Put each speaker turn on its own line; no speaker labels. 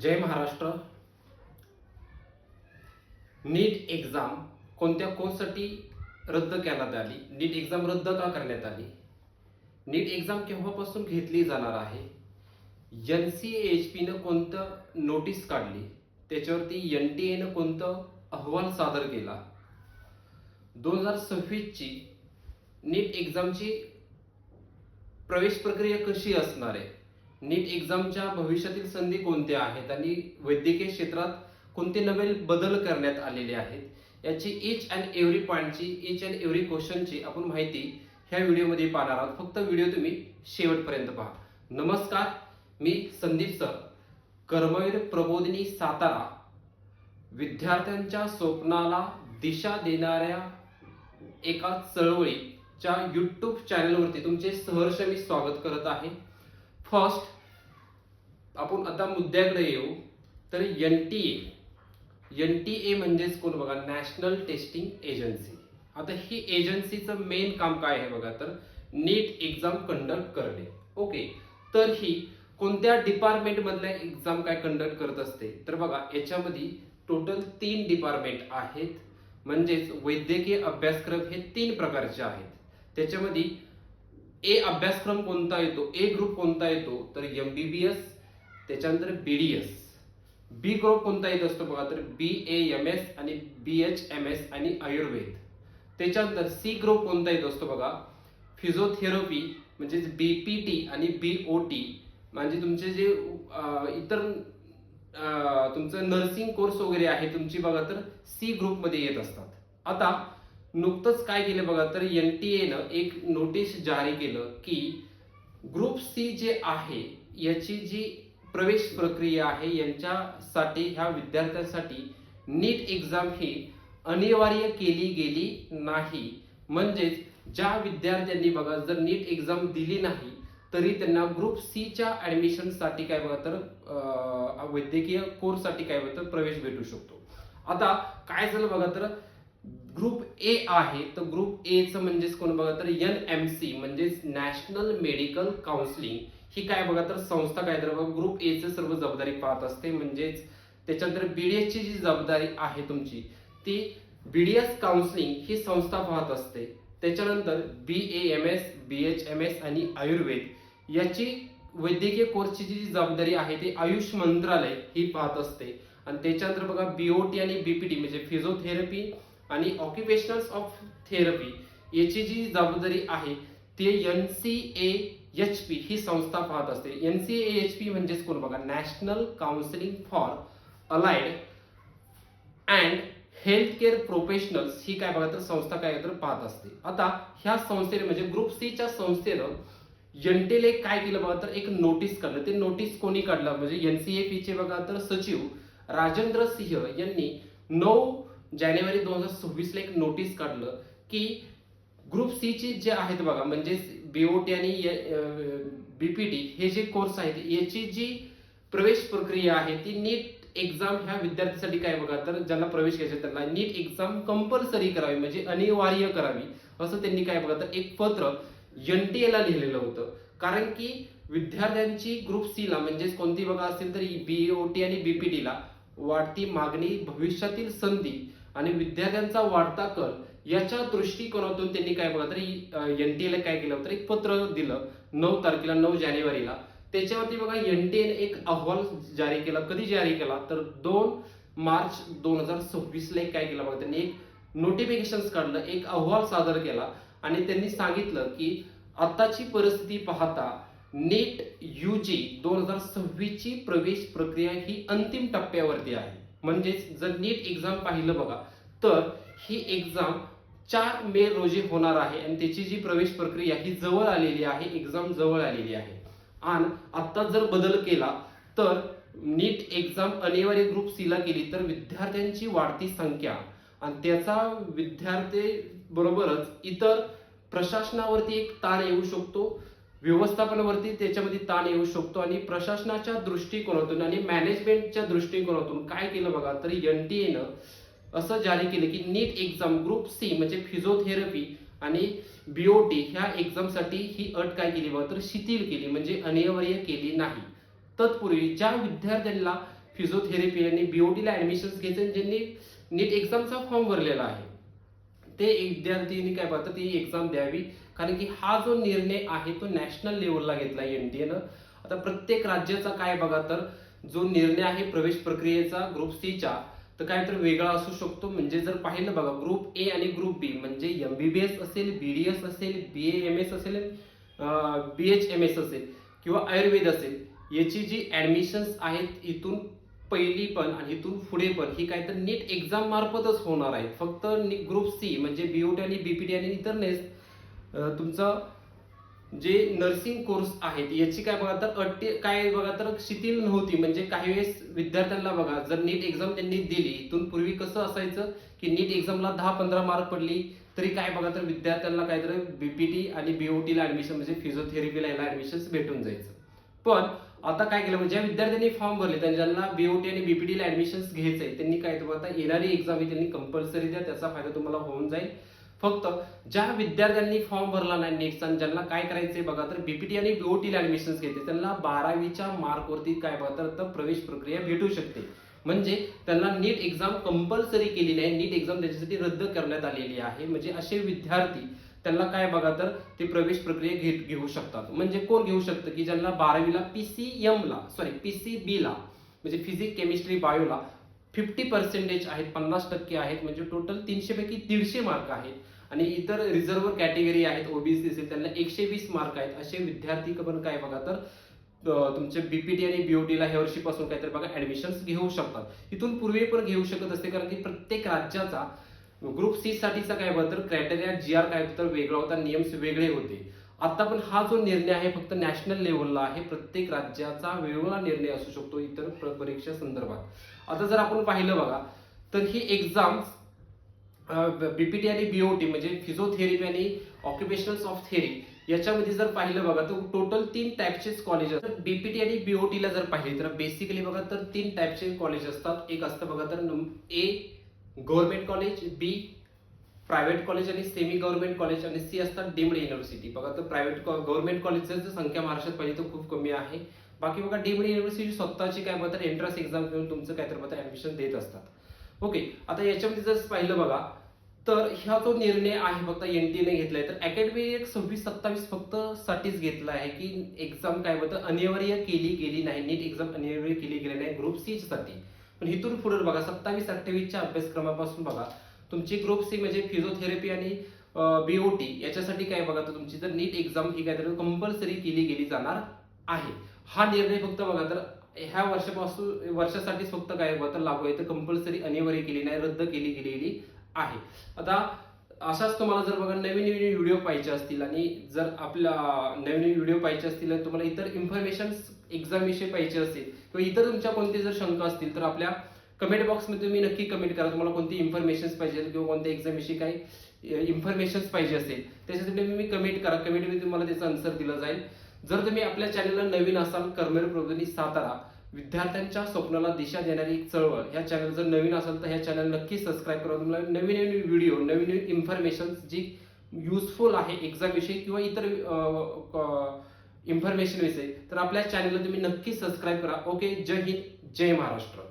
जय महाराष्ट्र. नीट exam कोणत्या कोर्ससाठी रद्द करण्यात आली? नीट एक्झाम रद्द का करण्यात आली? नीट एक्झाम केव्हापासून घेतली जाणार आहे? NCAHP कोणतं नोटीस काढली? त्याच्यावरती NTA कोणतं अहवाल सादर केला? 2026 ची नीट एक्झामची प्रवेश प्रक्रिया कशी असणार आहे? नीट एक्झामच्या भविष्यातील संधी कोणत्या आहेत आणि वैद्यकीय क्षेत्रात कोणते नवे बदल करण्यात आलेले आहेत? याची ईच अँड एव्हरी पॉइंटची, ईच अँड एव्हरी क्वेश्चनची आपण माहिती ह्या व्हिडिओमध्ये पाहणार आहोत. फक्त व्हिडिओ तुम्ही शेवटपर्यंत पहा. नमस्कार, मी संदीप सर, कर्मवीर प्रबोधिनी सातारा, विद्यार्थ्यांच्या स्वप्नाला दिशा देणाऱ्या एका चळवळीच्या युट्यूब चॅनलवरती तुमचे सहर्ष मी स्वागत करत आहे. फर्स्ट आपण आता मुद्द्याकडे येऊ. तर NTA म्हणजेच कोण बघा, नॅशनल टेस्टिंग एजन्सी. आता ही एजन्सीचं मेन काम काय आहे बघा, तर नीट एक्झाम कंडक्ट करणे. ओके, तर ही कोणत्या डिपार्टमेंट मधल्या एक्झाम काय कंडक्ट करत असते? तर बघा, याच्यामध्ये टोटल 3 डिपार्टमेंट आहेत. म्हणजेच वैद्यकीय अभ्यासक्रम हे 3 प्रकारचे आहेत. त्याच्यामध्ये ए अभ्यासक्रम कोणता येतो, ए ग्रुप कोणता येतो, तर MBBS. त्याच्यानंतर BDS. बी ग्रुप कोणता येत असतो बघा, तर BAMS आणि BHMS आणि आयुर्वेद. त्याच्यानंतर सी ग्रुप कोणता येत असतो बघा, फिजिओथेरपी म्हणजे BPT आणि BOT. म्हणजे तुमचे जे इतर तुमचं नर्सिंग कोर्स वगैरे आहे तुमची बघा, तर सी ग्रुप मध्ये येत असतात. आता नुकतंच काय केलं बघा, तर NTA एक नोटीस जारी केलं की ग्रुप सी जे आहे याची जी प्रवेश प्रक्रिया आहे यांच्यासाठी, ह्या विद्यार्थ्यांसाठी नीट एक्झाम ही अनिवार्य केली गेली नाही. म्हणजेच ज्या विद्यार्थ्यांनी बघा जर नीट एक्झाम दिली नाही तरी त्यांना ग्रुप सी च्या ऍडमिशन साठी काय बघा, तर वैद्यकीय कोर्स साठी काय बघा, तर प्रवेश भेटू शकतो. आता काय झालं बघा, तर ग्रुप ए आहे, तर ग्रुप ए चं म्हणजेच कोण बघा, तर NMC म्हणजेच नॅशनल मेडिकल काउन्सिलिंग ही काय बघा, तर संस्था काय तर बघा ग्रुप ए चं सर्व जबाबदारी पाहत असते. म्हणजेच त्याच्यानंतर BDS ची जी जबाबदारी आहे तुमची, ती BDS काउन्सिलिंग ही संस्था पाहत असते. त्याच्यानंतर BAMS, BHMS आणि आयुर्वेद याची वैद्यकीय कोर्सची जी जबाबदारी आहे ती आयुष मंत्रालय ही पाहत असते. आणि त्याच्यानंतर बघा BOT आणि BPT म्हणजे फिजिओथेरपी आणि ऑक्युपेशनल ऑफ थेरपी याची जी जबाबदारी आहे ती NCAHP ही संस्था पाहत असते. NCAHP म्हणजेच कोण बघा, national counselling for allied and health care professionals ही काय बघा, तर संस्था काय तर पाहत असते. आता ह्या संस्थेने म्हणजे ग्रुप सी च्या संस्थेनं NTA काय केलं बघा, तर एक नोटीस काढलं. ते नोटीस कोणी काढलं म्हणजे NCAHP चे बघा, तर सचिव राजेंद्र सिंह यांनी 9 जानेवारी 2026 ला एक नोटीस काढलं की ग्रुप सी चे जे आहेत बघा, म्हणजे BOT आणि BPT हे जे कोर्स आहेत याची जी प्रवेश प्रक्रिया आहे ती नीट एक्झाम ह्या विद्यार्थ्यांसाठी काय बघा, तर ज्यांना प्रवेश घ्यायचा त्यांना नीट एक्झाम कंपल्सरी करावी म्हणजे अनिवार्य करावी असं त्यांनी काय बघा, तर एक पत्र NTA ला लिहिलेलं होतं. कारण की विद्यार्थ्यांची ग्रुप सी ला म्हणजेच कोणती बघा असेल तर BOT आणि BPT ला वाढती मागणी, भविष्यातील संधी आणि विद्यार्थ्यांचा वाढता कल याच्या दृष्टिकोनातून त्यांनी काय बघा, तर NTA ला काय केलं तर एक पत्र दिलं 9 तारखेला, 9 जानेवारीला. त्याच्यावरती बघा NTA ने एक अहवाल जारी केला. कधी जारी केला, तर 2 मार्च 2026 ला काय केलं बघा, त्यांनी एक नोटिफिकेशन काढलं, एक अहवाल सादर केला आणि त्यांनी सांगितलं की आताची परिस्थिती पाहता नीट UG 2026 ची प्रवेश प्रक्रिया ही अंतिम टप्प्यावरती आहे. म्हणजेच जर नीट एक्झाम पाहिलं बघा, तर ही एक्झाम 4 मे रोजी होणार आहे आणि त्याची जी प्रवेश प्रक्रिया ही जवळ आलेली आहे, एक्झाम जवळ आलेली आहे. आणि आता जर बदल केला तर नीट एक्झाम अनिवार्य ग्रुप सी ला केली तर विद्यार्थ्यांची वाढती संख्या आणि त्याचा विद्यार्थी बरोबरच इतर प्रशासनावरती एक ताण येऊ शकतो, व्यवस्थापनावरती त्याच्यामध्ये ताण येऊ शकतो. आणि प्रशासनाच्या दृष्टिकोनातून आणि मॅनेजमेंटच्या दृष्टिकोनातून काय केलं बघा, तर NTA असं जारी केलं की नीट एक्झाम ग्रुप सी म्हणजे फिजिओथेरपी आणि BOT ह्या एक्झाम साठी ही अट काय केली बघा, तर शिथिल केली म्हणजे अनिवार्य केली नाही. तत्पूर्वी ज्या विद्यार्थ्यांना फिजिओथेरपी आणि बीओटीला ऍडमिशन घ्यायचे ज्यांनी नीट एक्झामचा फॉर्म भरलेला आहे ते विद्यार्थ्यांनी काय पाहतात ती एक्झाम द्यावी, कारण की हा जो निर्णय आहे तो नॅशनल लेवलला घेतला एनटीएनं. आता प्रत्येक राज्याचा काय बघा तर जो निर्णय आहे प्रवेश प्रक्रियेचा ग्रुप सीच्या तर काय तर वेगळा असू शकतो. म्हणजे जर पाहिलं बघा ग्रुप ए आणि ग्रुप बी म्हणजे एमबीबीएस असेल, बीडीएस असेल, बीएएमएस असेल, बीएचएमएस असेल किंवा आयुर्वेद असेल, याची जी ऍडमिशन्स आहेत इथून पहिली पण आणि इथून पुढे पण ही काय तर नीट एक्झाम मार्फतच होणार आहे. फक्त ग्रुप सी म्हणजे बीओटी आणि बीपीटी आणि इतर तुमचं जे नर्सिंग कोर्स आहेत याची काय बघा तर अट काय बघा तर शिथिल नव्हती. म्हणजे काही वेळेस विद्यार्थ्यांना बघा जर नीट एक्झाम त्यांनी दिली, इथून पूर्वी कसं असायचं की नीट एक्झामला 10-15 मार्क पडली तरी काय बघा तर विद्यार्थ्यांना काय तर बीपीटी आणि बीओटीला ऍडमिशन म्हणजे फिजिओथेरपीला याला ऍडमिशन भेटून जायचं. पण आता काय केलं म्हणजे ज्या विद्यार्थ्यांनी फॉर्म भरले ज्यांना बीओटी आणि बीपीटीला ऍडमिशन घ्यायचंय त्यांनी काय तर आता येणारी एक्झाम ही त्यांनी कंपल्सरी द्या, त्याचा फायदा तुम्हाला होऊन जाईल. फक्त ज्या विद्यार्थ्यांनी फॉर्म भरला नाही नेक्स्ट आणि ज्यांना काय करायचंय बघा तर बीपीटी आणि बीओटीला ऍडमिशन घ्यायचे त्यांना 12वीच्या मार्कवरती काय बघा तर प्रवेश प्रक्रिया भेटू शकते. म्हणजे त्यांना नीट एक्झाम कंपल्सरी केलेली आहे, नीट एक्झाम त्याच्यासाठी रद्द करण्यात आलेली आहे. म्हणजे असे विद्यार्थी त्यांना काय बघा तर ते प्रवेश प्रक्रिया घेऊ शकतात. म्हणजे कोण घेऊ शकतं की ज्यांना 12वीला पीसीबीला म्हणजे फिजिक्स केमिस्ट्री बायोला 50% आहेत, 50% आहेत, म्हणजे टोटल 300 पैकी 150 मार्क आहेत. आणि इतर रिझर्व्ह कॅटेगरी आहेत ओबीसी असेल त्यांना 120 मार्क आहेत. असे विद्यार्थी पण काय बघा तर तुमचे बीपीटी आणि बीओटीला ह्या वर्षीपासून काहीतरी बघा ऍडमिशन घेऊ शकतात. इथून पूर्वी पण घेऊ शकत असते, कारण की प्रत्येक राज्याचा ग्रुप सी साठीचा काय बघा तर क्रायटेरिया जीआर काय तर वेगळा होता, नियम वेगळे होते. आता पण हा जो निर्णय आहे फक्त नॅशनल लेव्हलला आहे. प्रत्येक राज्याचा वेगवेगळा निर्णय असू शकतो इतर परीक्षा संदर्भात. आता जर आपण पाहिलं बघा तर ही एक्झाम बीपीटी आणि बीओटी म्हणजे फिजिओथेरपी आणि ऑक्युपेशनल ऑफ थेरी याच्यामध्ये जर पाहिलं बघा तर टोटल 3 टाईपचेच कॉलेज असतात. बीपीटी आणि बीओटीला जर पाहिले तर बेसिकली बघा तर 3 टाईपचे कॉलेज असतात. एक असतं बघा तर ए गव्हर्नमेंट कॉलेज, बी प्रायव्हेट कॉलेज आणि सेमी गव्हर्नमेंट कॉलेज आणि सी असतात डीम्ड युनिव्हर्सिटी. बघा तर प्रायव्हेट गव्हर्नमेंट कॉलेजची संख्या महाराष्ट्रात पाहिजे तर खूप कमी आहे. बाकी बघा डीम्ड युनिव्हर्सिटी स्वतःची काय बघा तर एंट्रन्स एक्झाम घेऊन तुमचं काय तर बघा ऍडमिशन देत असतात. ओके, आता याच्यामध्ये जर पाहिलं बघा तर ह्या जो निर्णय आहे फक्त एनटीएने घेतलाय तर अकॅडमिक 26-27 फक्त साठीच घेतला आहे की एक्झाम काय बघा अनिवार्य केली गेली नाही, नीट एक्झाम अनिवार्य केली गेली नाही ग्रुप सी साठी. पण इथून पुढे बघा 27-28च्या अभ्यासक्रमापासून बघा तुमची ग्रुप सी म्हणजे फिजिओथेरपी आणि बीओटी याच्यासाठी काय बघा तर तुमची जर नीट एक्झाम ही काय तर कंपल्सरी केली गेली जाणार आहे. हा निर्णय फक्त बघा तर ह्या वर्षासाठीच फक्त काय बघा तर लागू आहे, तर कंपल्सरी अनिवार्य केली नाही, रद्द केली गेलेली आहे. आता अशाच तुम्हाला जर बघा नवीन व्हिडिओ पाहिजे असतील आणि जर आपला नवीन व्हिडिओ पाहिजे असतील आणि तुम्हाला इतर इन्फॉर्मेशन एक्झाम विषयी पाहिजे असेल किंवा इतर तुमच्या कोणते जर शंका असतील तर आपल्या कमेंट बॉक्समध्ये तुम्ही नक्की कमेंट करा. तुम्हाला कोणती इन्फॉर्मेशन पाहिजे किंवा कोणत्या एक्झाम विषयी काही इन्फॉर्मेशन पाहिजे असेल त्याच्यासाठी तुम्ही कमेंट करा. कमेंटमध्ये तुम्हाला त्याचं आन्सर दिलं जाईल. जर तुम्ही आपल्या चॅनलला नवीन असाल कर्मेर प्रबोधिनी सातारा विद्यार्थ्यांच्या स्वप्नाला दिशा देणारी एक चळवळ ह्या चॅनल जर नवीन असेल तर ह्या चॅनल नक्की सबस्क्राईब करा. तुम्हाला नवीन नवीन व्हिडिओ नवीन नवीन इन्फॉर्मेशन जी युजफुल आहे एक्झाम विषयी किंवा इतर इन्फॉर्मेशन विषयी तर आपल्या चॅनलला तुम्ही नक्की सबस्क्राईब करा. ओके, जय हिंद, जय महाराष्ट्र.